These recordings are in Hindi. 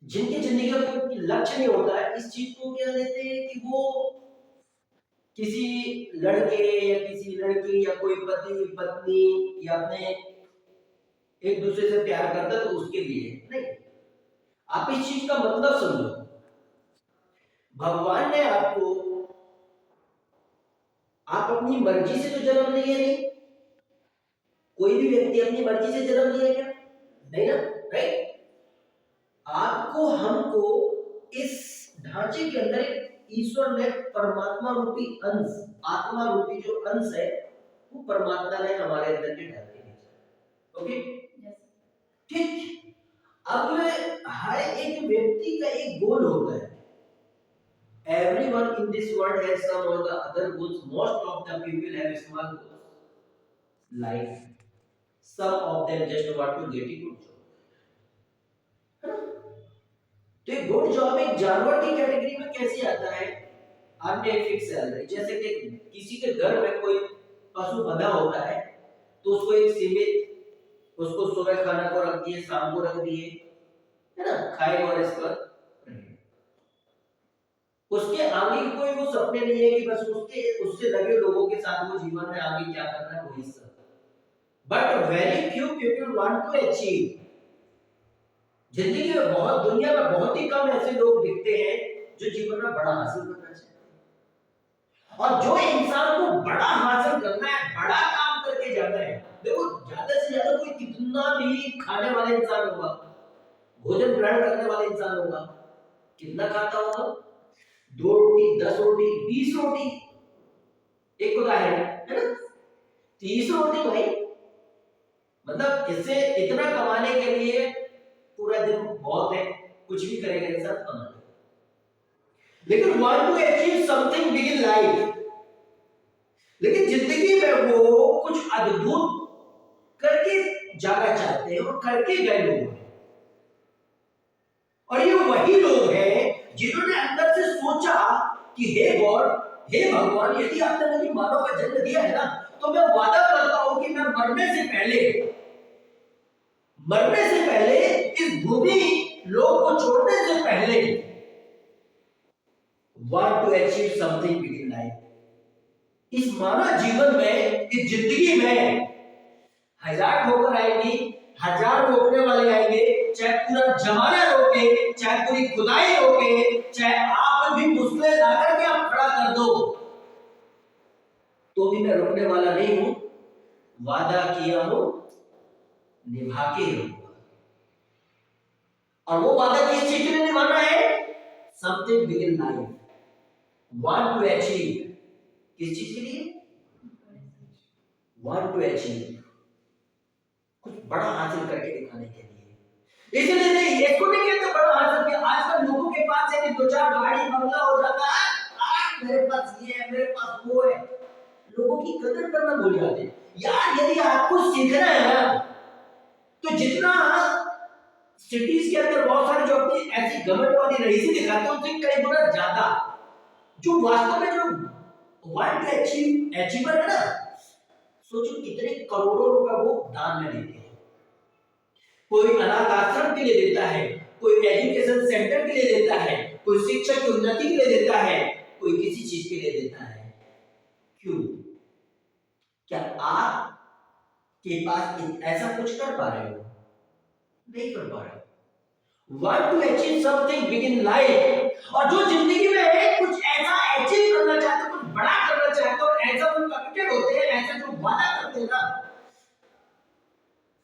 जिनकी जिंदगी का कोई लक्ष्य नहीं होता है, इस चीज को क्या लेते हैं कि वो किसी लड़के या किसी लड़की या कोई पति पत्नी या अपने एक दूसरे से प्यार करता है तो उसके लिए नहीं। आप इस चीज का मतलब समझो, भगवान ने आपको, आप अपनी मर्जी से तो जन्म लिए नहीं। कोई भी व्यक्ति अपनी मर्जी से जन्म लिया क्या? नहीं ना, राइट। आपको हमको इस ढांचे के अंदर ईश्वर ने परमात्मा रूपी अंश, आत्मा रूपी जो अंश है वो परमात्मा ने हमारे अंदर के डाल दिया। ओके, ठीक। अब हर एक व्यक्ति का एक गोल होता है। Everyone in this world has some or the other goals. Most of the people have small goals. Like some of them just want to get a good job. तो एक गुड जॉब एक जानवर की कैटेगरी में कैसे आता है? आपने एक फिक्स सैलरी, जैसे कि किसी के घर में कोई पशु बंधा होता है तो उसको एक सीमित, उसको सुबह खाना को रख दिए, शाम को रख दिए, है ना, खाए और इसका उसके आगे कोई वो सपने नहीं है कि बस उसके उससे लगे लोगों के साथ वो जीवन में आगे क्या करना है वही सब। But very few people want to achieve. जिंदगी में बहुत, दुनिया में बहुत ही कम ऐसे लोग दिखते हैं जो जीवन में बड़ा हासिल करना चाहते हैं। और जो इंसान को बड़ा हासिल करना है, बड़ा काम करके जाना है, देखो ज्यादा से ज्यादा कोई कितना भी खाने वाला इंसान होगा, भोजन ग्रहण करने वाला इंसान होगा, कितना खाता होगा? 2 रोटी, 10 रोटी, 20 रोटी, एक उदाहरण है ना, 30 रोटी भाई। मतलब इससे इतना कमाने के लिए पूरा दिन बहुत है, कुछ भी करेगा इंसान कमा ले। लेकिन want to achieve something big in life, लेकिन जिंदगी में वो कुछ अद्भुत करके जाना चाहते हैं और करके गए लोग हैं। और ये वही लोग हैं जिन्होंने अंदर से सोचा कि हे गॉड, हे भगवान, यदि आपने मुझे मानव का जन्म दिया है ना, तो मैं वादा करता हूं कि मैं मरने से पहले इस भूमि लोक को छोड़ने से पहले want to achieve something big in life. इस मानव जीवन में, इस जिंदगी में 1000 ठोकर आएगी, 1000 रोकने वाले आएंगे, चाहे पूरा जमाना रोके, चाहे पूरी खुदाई रोके, चाहे आप भी मुश्किलें लाकर के आप खड़ा कर दो, तो भी मैं रुकने वाला नहीं हूं। वादा किया हो निभा के रहूंगा। और वो वादा किस चीज के लिए निभाना है? Something big in life, want to achieve. किस चीज के लिए? वांट टू अचीव, कुछ बड़ा हासिल करके दिखाने के लिए। इसलिए नहीं, इसको नहीं कहते बड़ा हासिल किया। आजकल लोगों के पास है कि 2-4 गाड़ी बंगला हो जाता है, आज मेरे पास ये है, मेरे पास वो है, लोगों की कदर करना भूल जाते हैं। यार यदि आपको सीखना है ना, तो जितना सिटीज के अंदर बहुत सारे जो अपनी ऐसी घमंड वाली रईसी दिखाते हैं उनसे कई गुना ज्यादा जो वास्तव में जो वांट टू अचीवर है ना, सोचो कितने करोड़ों रुपए वो दान में देते हैं। कोई अनाथ आश्रम के लिए देता है, कोई एजुकेशन सेंटर के लिए देता है, कोई शिक्षा की उन्नति के लिए देता है, कोई किसी चीज के लिए देता है। क्यों? क्या आप के पास ऐसा कुछ कर पा रहे हो? नहीं कर पा रहे। Want to achieve something big in life, और जो जिंदगी में है कुछ ऐसा अचीव करना चाहते, कुछ बड़ा करना चाहते और ऐसा वो कमिटेड होते हैं, ऐसा जो वादा करते हैं ना,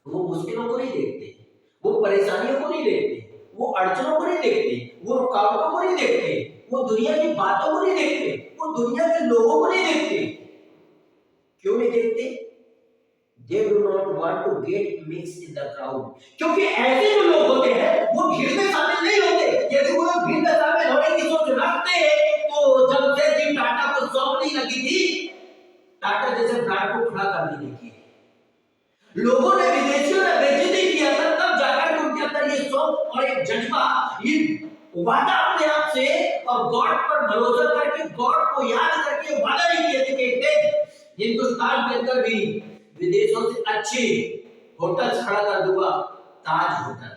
वो मुश्किलों को नहीं देखते, वो परेशानियों को नहीं देखते, वो अड़चनों को नहीं देखते, वो रुकावटों को नहीं देखते, वो दुनिया की बातों को नहीं देखते, वो दुनिया के लोगों को नहीं देखते। क्यों नहीं देखते? They do not want to get mixed in the crowd, क्योंकि ऐसे जो लोग होते हैं वो भीड़ में शामिल नहीं होते। यदि वो भीड़ में शामिल होने की सोच रखते हैं तो जब से जी टाटा को सौंप नहीं लगी थी, टाटा जैसे ब्रांड को खड़ा कर देने की लोगों ने, विदेशियों ने बेइज्जती किया था, तब जाकर उनके अंदर ये शौक और एक जज्बा, ये वादा अपने आप से और गॉड पर भरोसा करके, गॉड को याद करके वादा नहीं किया कि एक दिन हिंदुस्तान के अंदर भी विदेशों से अच्छे होटल खड़ा कर दूंगा, ताज होटल।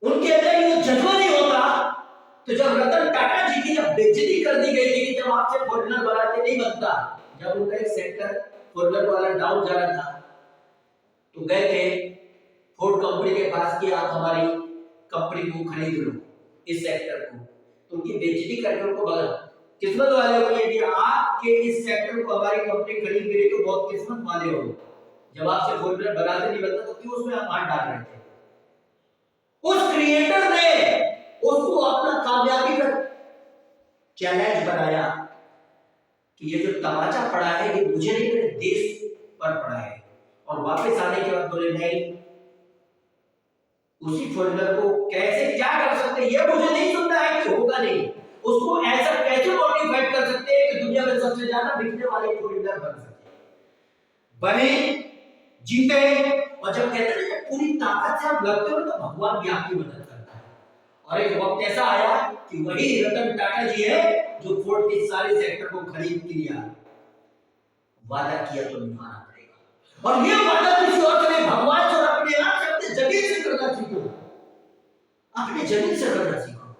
उनके अंदर ये जज्बा नहीं होता। तो जब रतन टाटा जी की जब बेइज्जती कर दी गई थी कि जब आपसे फॉरनर वाला के नहीं बनता, जब उनका एक सेक्टर फॉरनर वाला डाउन जा रहा था, तो गए थे फोर्ड कंपनी के पास कि आप हमारी कंपनी को खरीद लो, इस सेक्टर को। तो उनकी बेइज्जती करके उनको बगल किस्मत वाले हो ये कि आपके इस सेक्टर को हमारी कंपनी खरीद गई, तो बहुत किस्मत वाले हो। जब आपसे फॉरनर बनाते नहीं बनता तो क्यों उसमें आप हाथ डाल रहे थे? उस क्रिएटर ने उसको अपना कामयाबी का चैलेंज बनाया कि ये जो तमाचा पड़ा है ये मुझे नहीं, मेरे देश पर पड़ा है। और वापस आने के बाद बोले नहीं, उसी फॉरनर को कैसे क्या कर सकते हैं, ये मुझे नहीं सुनना है कि होगा नहीं। उसको ऐसा कैसे मॉडिफाइड कर सकते हैं कि दुनिया में सबसे ज्यादा बिकने वाले फॉरनर बन सके। बने, जीते, और जब कहते हैं पूरी ताकत से आप लड़ते हो तो भगवान भी आपकी मदद करता है। और एक वक्त ऐसा आया कि वही रतन टाटा जी है जो फोर्ड के सारे सेक्टर को खरीद लिया। वादा किया तो निभाना पड़ेगा, और ये वादा किसी और से नहीं, भगवान से और अपने आप से, अपने जमीन से करना सीखो। अपने जमीन से करना सीखो।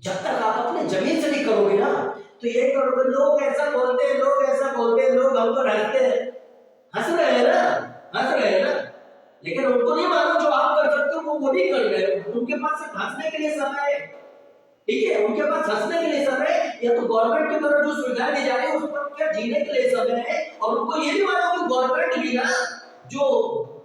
जब तक आप अपने जमीन से नहीं करोगे ना, तो ये करोगे लोग ऐसा बोलते हैं, लोग ऐसा बोलते हैं, लोग हमको हंसते हैं। हंस रहे हैं ना, हंस रहे हैं ना, लेकिन उनको नहीं मालूम जो आप कर सकते हो वो नहीं कर रहे हो। उनके पास सिर्फ हंसने के लिए समय है, ठीक है, उनके पास हंसने के लिए समय है, या तो गवर्नमेंट की तरफ जो सुविधाएं दी जा रही है उस पर क्या जीने के लिए समय है। और उनको ये नहीं मालूम कि गवर्नमेंट भी ना जो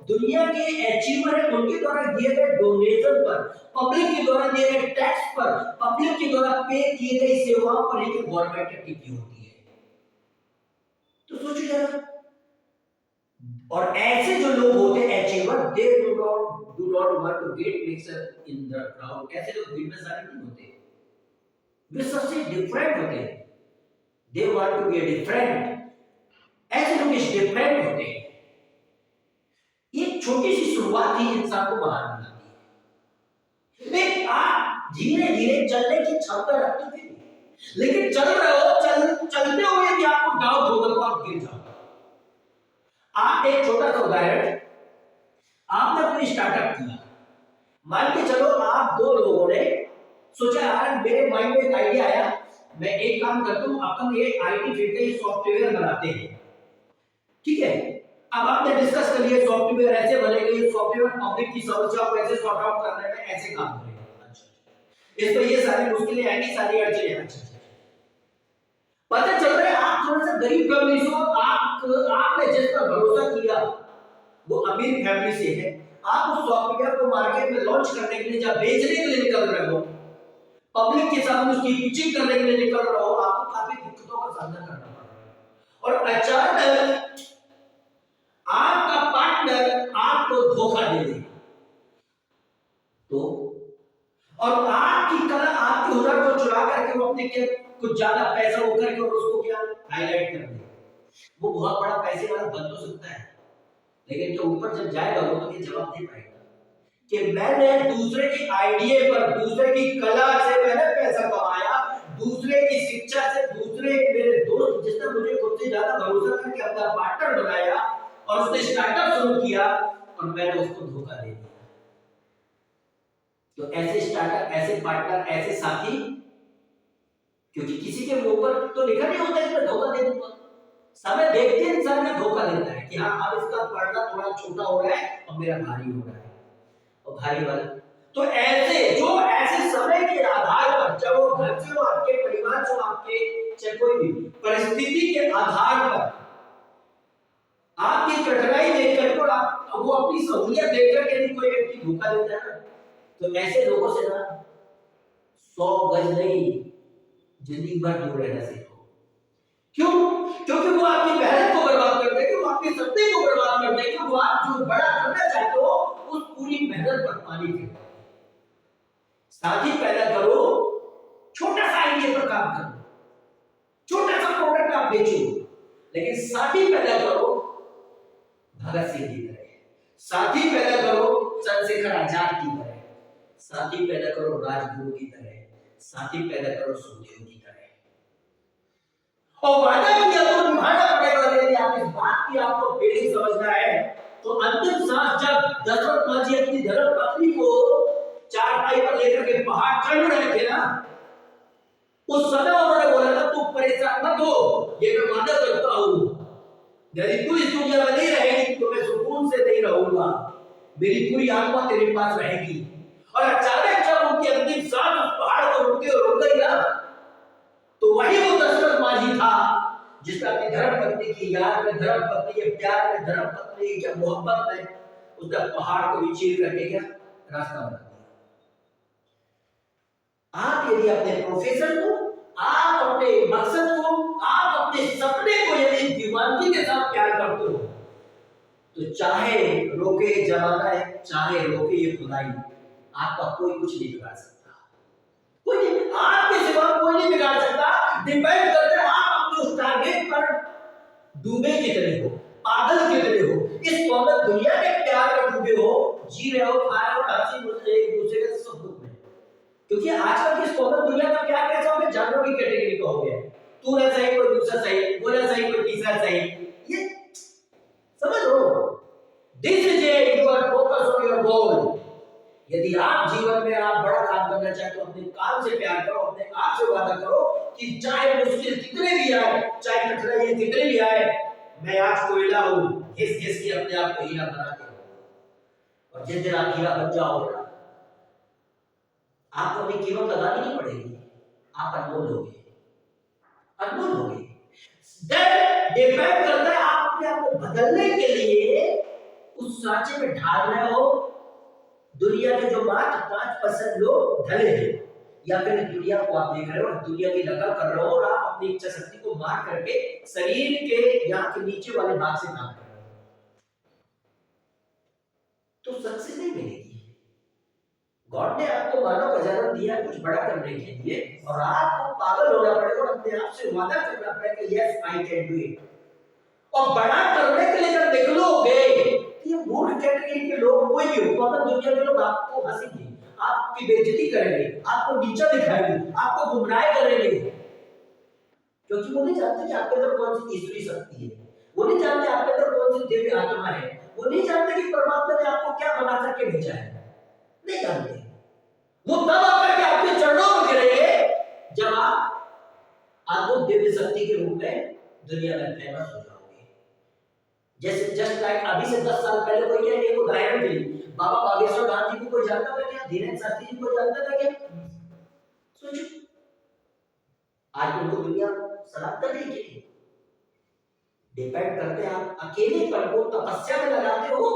दुनिया के अचीवर है उनके द्वारा दिए गए डोनेशन पर, पब्लिक के द्वारा दिए गए टैक्स पर, पब्लिक के द्वारा पे किए गए सेवाओं पर ही गवर्नमेंट टिकी होती है। तो सोचिए जरा। और ऐसे जो लोग होते हैं achiever, they do not want to get mixer in the crowd. ऐसे लोग भीड़ में शामिल नहीं होते, वे सबसे डिफरेंट होते हैं। They want to get different, ऐसे लोग डिफरेंट होते हैं। एक छोटी सी शुरुआत ही इंसान को महान बनाती है। लेकिन आप धीरे धीरे चलने की क्षमता रखते थे, लेकिन चल रहे हो, चलते हुए भी आपको डाउट होगा तो आप गिर जाओगे। आप एक छोटा सा उदाहरण, आपने कोई स्टार्टअप किया, मान के चलो आप दो लोगों ने सोचा यार मेरे माइंड में एक आइडिया आया, मैं एक काम करता हूं, अपन ये आईटी फील्ड का सॉफ्टवेयर बनाते हैं, ठीक है। अब आपने डिस्कस कर लिया सॉफ्टवेयर ऐसे बनेगा, ये सॉफ्टवेयर पब्लिक की समस्या को ऐसे सॉर्ट आउट करने में ऐसे काम करेगा। अच्छा, इस पर ये सारी मुश्किलें आएंगी, सारी अड़चनें। अच्छा, पता चल रहा है आप थोड़ा सा गरीब फैमिली से हो, आपने जिस पर भरोसा किया वो अमीर फैमिली से है। आप उस सॉफ्टवेयर को मार्केट में लॉन्च करने के लिए जब बेचने के लिए निकल रहे हो, पब्लिक के सामने उसकी पिचिंग करने के लिए निकल रहे हो, आपको काफी दिक्कतों का सामना करना पड़ रहा है। और अचानक आपका पार्टनर आपको धोखा दे दे, तो और आपकी कला, आपकी हुनर को चुरा करके वो अपने के कुछ ज्यादा पैसा वो करके और उसको क्या हाईलाइट कर दे, वो बहुत बड़ा पैसे वाला बन तो सकता है, लेकिन जो ऊपर जब जाएगा वो तो ये जवाब दे पाएगा कि मैंने दूसरे की आइडिया पर, दूसरे की कला से मैंने पैसा कमाया, दूसरे की शिक्षा से, दूसरे मेरे दोस्त जिसने मुझे खुद से ज्यादा भरोसा करके अपना पार्टनर बनाया और उसने स्टार्टअप शुरू किया और मैंने उसको धोखा दे दिया। तो ऐसे स्टार्टअप, ऐसे पार्टनर, ऐसे साथी, क्योंकि किसी के मुंह पर तो लिखा नहीं होता कि मैं धोखा दे दूंगा, समय देखते इंसान में धोखा देता है कि हाँ अब इसका पड़ना थोड़ा छोटा हो रहा है और मेरा भारी हो रहा है, और भारी वाला। तो ऐसे जो ऐसे समय के आधार पर, जब वो घर से हो, आपके परिवार से हो, आपके चाहे कोई भी परिस्थिति के आधार पर आपकी कठिनाई देखकर और आप वो अपनी सहूलियत देखकर यदि कोई व्यक्ति धोखा देता है ना, तो ऐसे लोगों से ना 100 गज नहीं, जिंदगी भर दूर रहना सीखो। क्यों? क्योंकि वो आपकी मेहनत को बर्बाद करते हैं, वो आपके सपने को बर्बाद करते हैं, वो आप जो बड़ा करना चाहते हो उस पूरी मेहनत पर पानी फेरते हैं। साथी पैदा करो, छोटा सा आइडिया पर काम करो, छोटा सा प्रोडक्ट आप बेचो, लेकिन साथी पैदा करो भगत सिंह की तरह, साथी पैदा करो चंद्रशेखर आजाद की तरह, साथी पैदा करो राजगुरु की तरह, साथी पैदा करो सुखदेव की तरह। और वादा किया तो निभाना पड़ेगा। यदि आप इस बात की आपको फीलिंग समझना है तो अंतिम सांस जब दशरथ मांझी अपनी धर्म पत्नी को चारपाई पर लेकर के पहाड़ चढ़ रहे थे ना, उस समय उन्होंने बोला था तू परेशान मत हो, ये मैं वादा करता हूं, यदि तू इस दुनिया में नहीं रहेगी तो मैं सुकून से नहीं रहूंगा, मेरी पूरी आत्मा तेरे पास रहेगी। और अचानक जब उनकी अंतिम सांस उस पहाड़ को रुक गई ना, तो वही वो दशरथ मांझी था जिसने अपनी धर्म पत्नी की याद में, धर्म पत्नी के प्यार में, धर्म पत्नी के मोहब्बत में उसने पहाड़ को भी चीर करके क्या रास्ता बना दिया। आप यदि अपने प्रोफेशन को, आप अपने मकसद को, आप अपने सपने को यदि दीवानगी के साथ प्यार करते हो, तो चाहे रोके जमाना है, चाहे रोके ये खुदाई, आपका कोई कुछ नहीं बिगाड़ सकता, कोई नहीं, आपके सिवा कोई नहीं बिगाड़ सकता। डिपेंड करता है आप अपने उस टारगेट पर डूबे कितने हो, पागल कितने हो, इस कॉमन दुनिया के प्यार में डूबे हो, जी रहे हो, खा रहे हो, हंसी मुझे एक दूसरे के सुख दुख में। क्योंकि आजकल की कॉमन दुनिया का प्यार कैसा हो गया, जानवरों की कैटेगरी का हो गया, तू ना सही कोई दूसरा सही, वो ना सही कोई तीसरा सही, ये समझ लो। This is you are focus on your goal. यदि आप जीवन में आप बड़ा काम करना चाहते हो, अपने काम से प्यार करो, अपने आप से वादा करो कि चाहे मुश्किल कितने भी आए, चाहे कठिनाइयां कितने भी आए, मैं आज कोयला हूं, घिस घिस के अपने आप को हीरा बना के, और जिस दिन आप हीरा बन जाओगे ना, आपको अपनी कीमत लगानी नहीं पड़ेगी, आप अनमोल होगे, अनमोल होगे। डिपेंड करता है आप अपने आप को बदलने के लिए उस सांचे में ढाल रहे हो दुनिया के जो मात्र 5% लोग ढले हैं, या फिर दुनिया को आप देख रहे हो, दुनिया की नकल कर रहे हो, और आप अपनी इच्छा शक्ति को मार करके शरीर के यहाँ के नीचे वाले भाग से काम कर रहे हो, तो सक्सेस नहीं मिलेगी। गॉड ने आपको मानव का जन्म दिया कुछ बड़ा करने के लिए, और आपको पागल होना पड़ेगा और अपने आप से वादा करना पड़ेगा कि yes I can do it. और बड़ा करने के लिए जब निकलोगे, ये मूर्ख कैटेगरी के लोग कोई भी हो, कॉमन दुनिया के लोग आपको हंसेंगे, आपकी बेइज्जती करेंगे, आपको नीचा दिखाएंगे, आपको गुमराह करेंगे, क्योंकि वो नहीं जानते कि आपके अंदर कौन सी ईश्वरी शक्ति है, वो नहीं जानते आपके अंदर कौन सी दिव्य आत्मा है, वो नहीं जानते कि परमात्मा ने आपको क्या बना करके भेजा है, नहीं जानते। वो तब आकर के आपके चरणों में गिरेंगे जब आप अद्भुत दिव्य शक्ति के रूप में दुनिया में फेमस हो जाओगे। जैसे जस्ट लाइक अभी से 10 साल पहले कोई क्या एक उदाहरण दी, बाबा बागेश्वर नाथ जी को कोई जानता था क्या, धीरेन्द्र शास्त्री जी को जानता था क्या, सोचो आज उनको दुनिया सलाम कर रही है। डिपेंड करते हैं आप अकेले पन को तपस्या में लगाते हो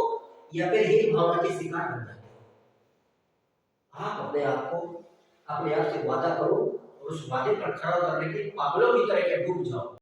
या फिर यही भावना के शिकार बन जाते हो। आप अपने आप को अपने आप से वादा करो और उस वादे पर खड़ा करने के पागलों की तरह के डूब जाओ।